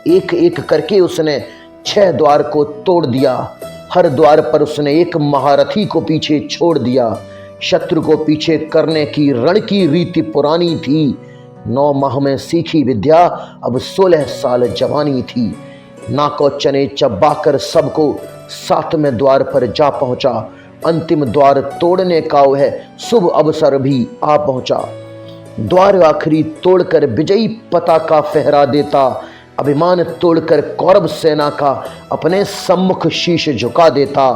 एक एक करके उसने 6 द्वार को तोड़ दिया। हर द्वार पर उसने एक महारथी को पीछे छोड़ दिया। शत्रु को पीछे करने की रण की रीति पुरानी थी। 9 माह में सीखी विद्या, अब 16 साल जवानी थी। नाको चने चबाकर सबको 7वें द्वार पर जा पहुंचा। अंतिम द्वार तोड़ने का वह शुभ अवसर भी आ पहुंचा। द्वार आखिरी तोड़कर विजयी पताका फहरा देता, अभिमान तोड़कर कौरव सेना का अपने सम्मुख शीश झुका देता।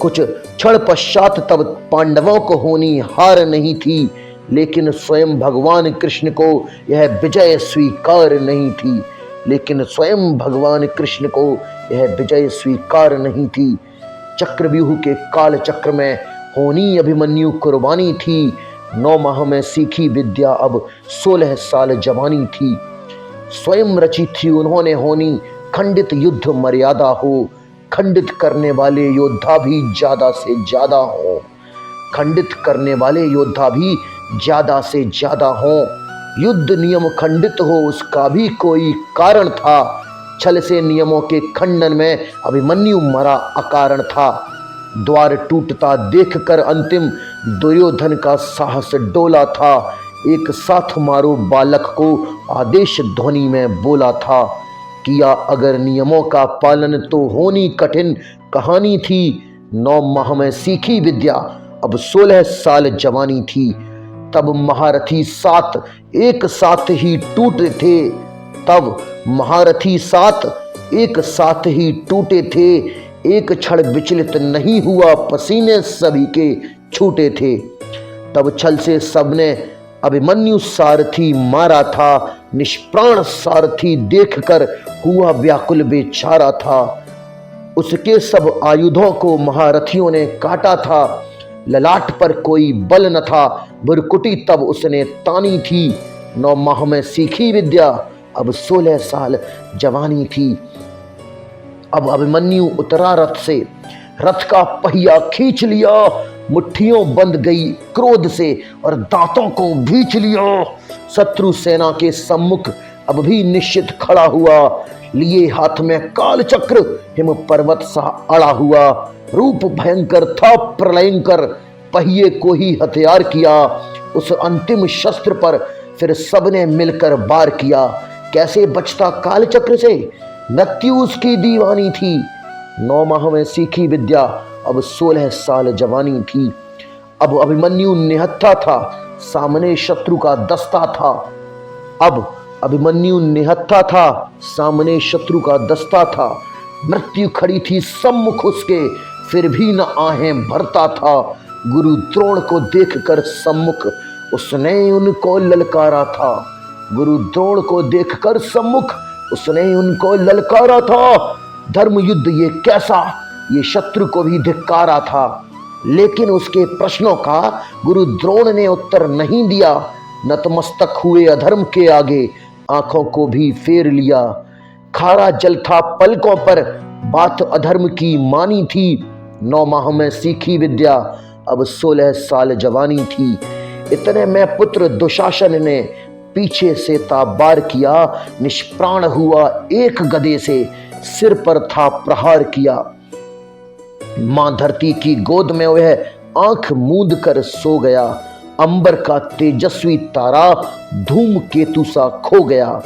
कुछ क्षण पश्चात तब पांडवों को होनी हार नहीं थी, लेकिन स्वयं भगवान कृष्ण को यह विजय स्वीकार नहीं थी। लेकिन स्वयं भगवान कृष्ण को यह विजय स्वीकार नहीं थी। चक्रव्यूह के काल चक्र में होनी अभिमन्यु कुर्बानी थी। 9 माह में सीखी विद्या, अब 16 साल जवानी थी। स्वयं रची थी उन्होंने होनी, खंडित युद्ध मर्यादा हो, खंडित करने वाले योद्धा भी ज्यादा से ज्यादा हो, खंडित करने वाले योद्धा भी ज्यादा से ज्यादा हो। युद्ध नियम खंडित हो, उसका भी कोई कारण था। छल से नियमों के खंडन में अभिमन्यु मरा अकारण था। द्वार टूटता देखकर अंतिम दुर्योधन का साहस डोला था। एक साथ मारो बालक को आदेश ध्वनि में बोला था। किया अगर नियमों का पालन तो होनी कठिन कहानी थी। 9 माह में सीखी विद्या, अब 16 साल जवानी थी। तब महारथी 7 एक साथ ही टूटे थे। तब महारथी 7 एक साथ ही टूटे थे। एक क्षण विचलित नहीं हुआ, पसीने सभी के छूटे थे। तब छल से सबने अभिमन्यु सारथी मारा था। निष्प्राण सारथी देखकर हुआ व्याकुल बेचारा था। उसके सब आयुधों को महारथियों ने काटा था। ललाट पर कोई बल न था, भुरकुटी तब उसने तानी थी। 9 माह में सीखी विद्या, अब 16 साल जवानी थी। अब अभिमन्यु उतरा रथ से, रथ का पहिया खींच लिया। मुट्ठियों बंध गई क्रोध से और दांतों को भींच लिया। शत्रु सेना के सम्मुख अब भी निश्चित खड़ा हुआ, लिए हाथ में काल चक्र, हिम पर्वत सा अड़ा हुआ। रूप भयंकर था प्रलयंकर, पहिए को ही हथियार किया। उस अंतिम शस्त्र पर फिर सबने मिलकर वार किया। कैसे बचता काल चक्र से, मृत्यु उसकी दीवानी थी। 9 माह में सीखी विद्या, अब 16 साल जवानी थी। अब अभिमन्यु निहत्था था, सामने शत्रु का दस्ता था। अब अभिमन्यु निहत्था था, सामने शत्रु का दस्ता था। मृत्यु खड़ी थी सम्मुख उसके, फिर भी न आहें भरता था। गुरु द्रोण को देखकर सम्मुख उसने उनको ललकारा था। गुरु द्रोण को देखकर सम्मुख उसने उनको ललकारा था। धर्म युद्ध ये कैसा, ये शत्रु को भी धिक्कारा था। लेकिन उसके प्रश्नों का गुरु द्रोण ने उत्तर नहीं दिया। नतमस्तक हुए अधर्म के आगे, आंखों को भी फेर लिया। खारा जल था पलकों पर, बात अधर्म की मानी थी। 9 माह में सीखी विद्या, अब 16 साल जवानी थी। इतने में पुत्र दुशासन ने पीछे से ताबार किया। निष्प्राण हुआ एक गदे से, सिर पर था प्रहार किया। मां धरती की गोद में वह आंख मूंद कर सो गया। अंबर का तेजस्वी तारा धूमकेतु सा खो गया।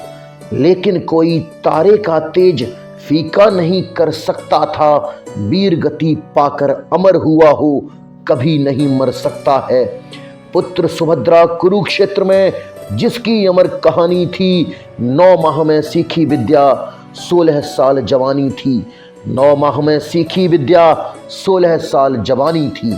लेकिन कोई तारे का तेज फीका नहीं कर सकता था। वीर गति पाकर अमर हुआ हो, कभी नहीं मर सकता है। पुत्र सुभद्रा कुरुक्षेत्र में जिसकी अमर कहानी थी। 9 माह में सीखी विद्या, 16 साल जवानी थी। 9 माह में सीखी विद्या, 16 साल जवानी थी।